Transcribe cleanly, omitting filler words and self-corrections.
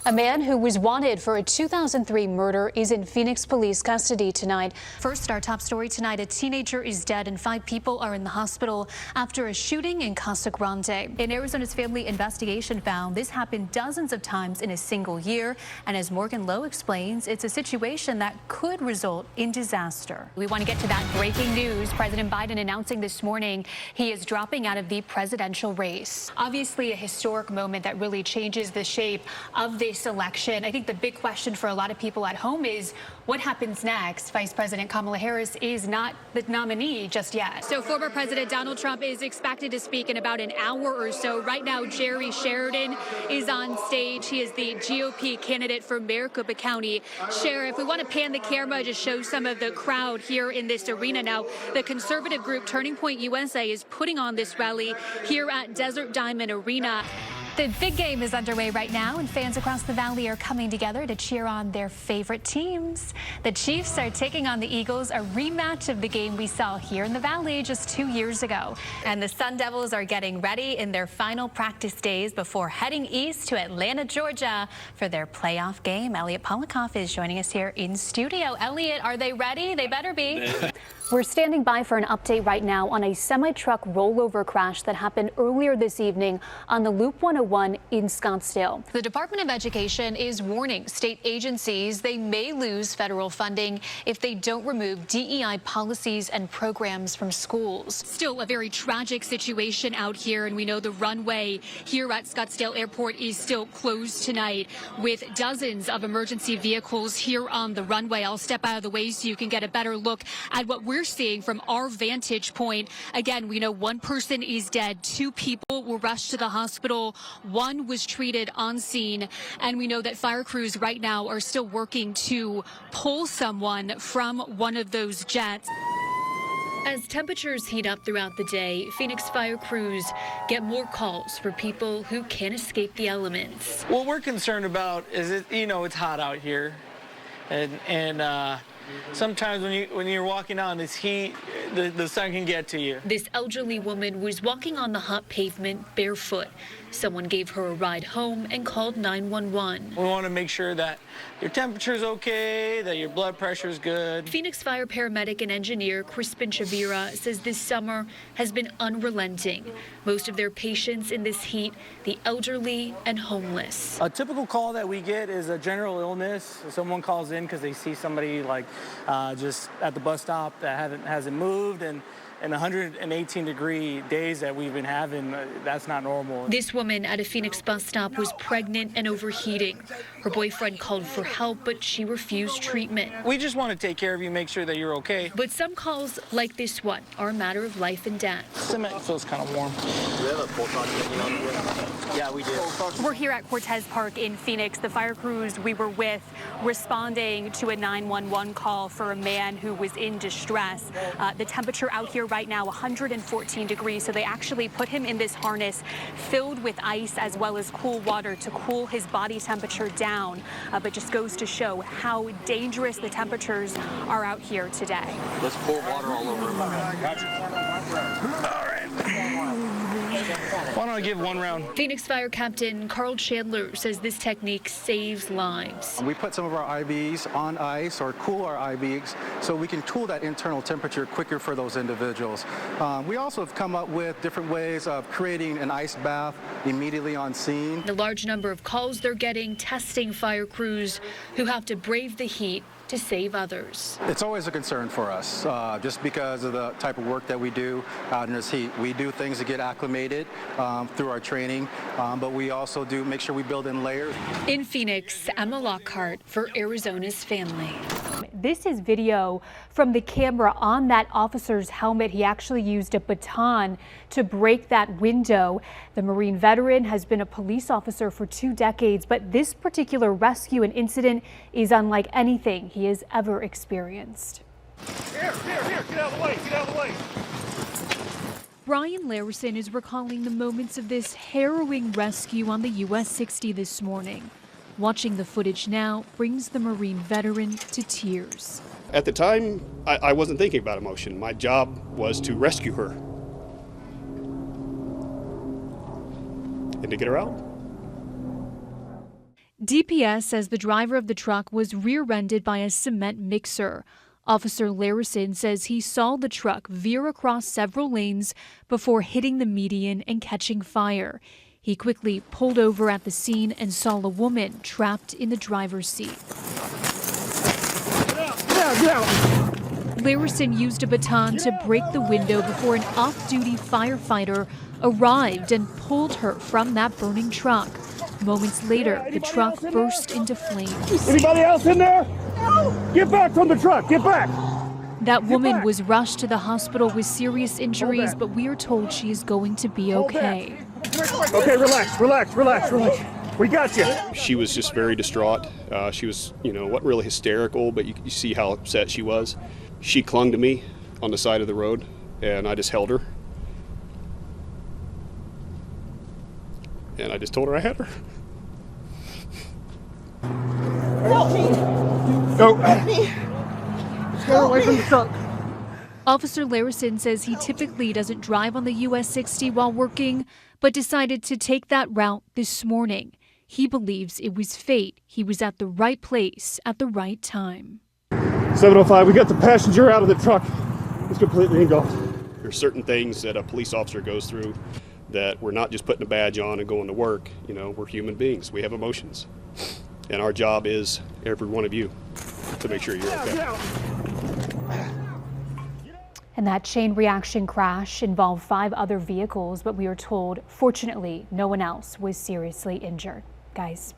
A man who was wanted for a 2003 murder is in Phoenix police custody tonight. First, our top story tonight, a teenager is dead and 5 people are in the hospital after a shooting in Casa Grande. An Arizona's family investigation found this happened dozens of times in a single year. And as Morgan Lowe explains, it's a situation that could result in disaster. We want to get to that breaking news. President Biden announcing this morning he is dropping out of the presidential race. Obviously, a historic moment that really changes the shape of this election. I think the big question for a lot of people at home is what happens next? Vice President Kamala Harris is not the nominee just yet. So former President Donald Trump is expected to speak in about an hour or so. Right now, Jerry Sheridan is on stage. He is the GOP candidate for Maricopa County Sheriff. We want to pan the camera to show some of the crowd here in this arena now. The conservative group Turning Point USA is putting on this rally here at Desert Diamond Arena. The big game is underway right now, and fans across the valley are coming together to cheer on their favorite teams. The Chiefs are taking on the Eagles, a rematch of the game we saw here in the valley just 2 years ago. And the Sun Devils are getting ready in their final practice days before heading east to Atlanta, Georgia for their playoff game. Elliot Polikoff is joining us here in studio. Elliot, are they ready? They better be. We're standing by for an update right now on a semi-truck rollover crash that happened earlier this evening on the Loop 101 in Scottsdale. The Department of Education is warning state agencies they may lose federal funding if they don't remove DEI policies and programs from schools. Still a very tragic situation out here, and we know the runway here at Scottsdale Airport is still closed tonight with dozens of emergency vehicles here on the runway. I'll step out of the way so you can get a better look at what we're seeing from our vantage point. Again, we know one person is dead. 2 people were rushed to the hospital. 1 was treated on scene. And we know that fire crews right now are still working to pull someone from one of those jets. As temperatures heat up throughout the day, Phoenix fire crews get more calls for people who can't escape the elements. What we're concerned about is, it's hot out here. And sometimes when you're walking out in this heat, the sun can get to you. This elderly woman was walking on the hot pavement barefoot. Someone gave her a ride home and called 911. We want to make sure that your temperature's okay, that your blood pressure is good. Phoenix fire paramedic and engineer Crispin Chavira says this summer has been unrelenting. Most of their patients in this heat, the elderly and homeless. A typical call that we get is a general illness. Someone calls in because they see somebody just at the bus stop that hasn't moved, and 118-degree days that we've been having, that's not normal. This woman at a Phoenix bus stop was pregnant and overheating. Her boyfriend called for help, but she refused treatment. We just want to take care of you, make sure that you're okay. But some calls, like this one, are a matter of life and death. Cement feels kind of warm. Do we have a pole talk on here? Yeah, we did. We're here at Cortez Park in Phoenix. The fire crews we were with responding to a 911 call for a man who was in distress. The temperature out here right now, 114 degrees. So they actually put him in this harness filled with ice as well as cool water to cool his body temperature down. But just goes to show how dangerous the temperatures are out here today. Let's pour water all over him. All right. Why don't I give 1 round? Phoenix Fire Captain Carl Chandler says this technique saves lives. We put some of our IVs on ice or cool our IVs so we can cool that internal temperature quicker for those individuals. We also have come up with different ways of creating an ice bath immediately on scene. The large number of calls they're getting testing fire crews who have to brave the heat to save others. It's always a concern for us, just because of the type of work that we do out in this heat. We do things to get acclimated through our training, but we also do make sure we build in layers. In Phoenix, Emma Lockhart for Arizona's Family. This is video from the camera on that officer's helmet. He actually used a baton to break that window. The Marine veteran has been a police officer for 2 decades, but this particular rescue and incident is unlike anything he has ever experienced. Here, get out of the way, get out of the way. Brian Larison is recalling the moments of this harrowing rescue on the US 60 this morning. Watching the footage now brings the Marine veteran to tears. At the time, I wasn't thinking about emotion. My job was to rescue her and to get her out. DPS says the driver of the truck was rear-ended by a cement mixer. Officer Larison says he saw the truck veer across several lanes before hitting the median and catching fire. He quickly pulled over at the scene and saw a woman trapped in the driver's seat. Get out. Larison used a baton to break the window before an off-duty firefighter arrived and pulled her from that burning truck. Moments later, the truck burst into flames. Anybody else in there? Get back from the truck. Get back. That woman was rushed to the hospital with serious injuries, but we are told she is going to be okay. Okay, relax. We got you. She was just very distraught. She was, wasn't really hysterical, but you see how upset she was. She clung to me on the side of the road, and I just held her. And I just told her I had her. Go. Let's get away from the truck. Officer Larison says he typically doesn't drive on the US 60 while working, but decided to take that route this morning. He believes it was fate. He was at the right place at the right time. 705, we got the passenger out of the truck. It's completely engulfed. There are certain things that a police officer goes through that we're not just putting a badge on and going to work. We're human beings. We have emotions. And our job is, every one of you, to make sure you're okay. And that chain reaction crash involved 5 other vehicles, but we are told, fortunately, no one else was seriously injured. Guys.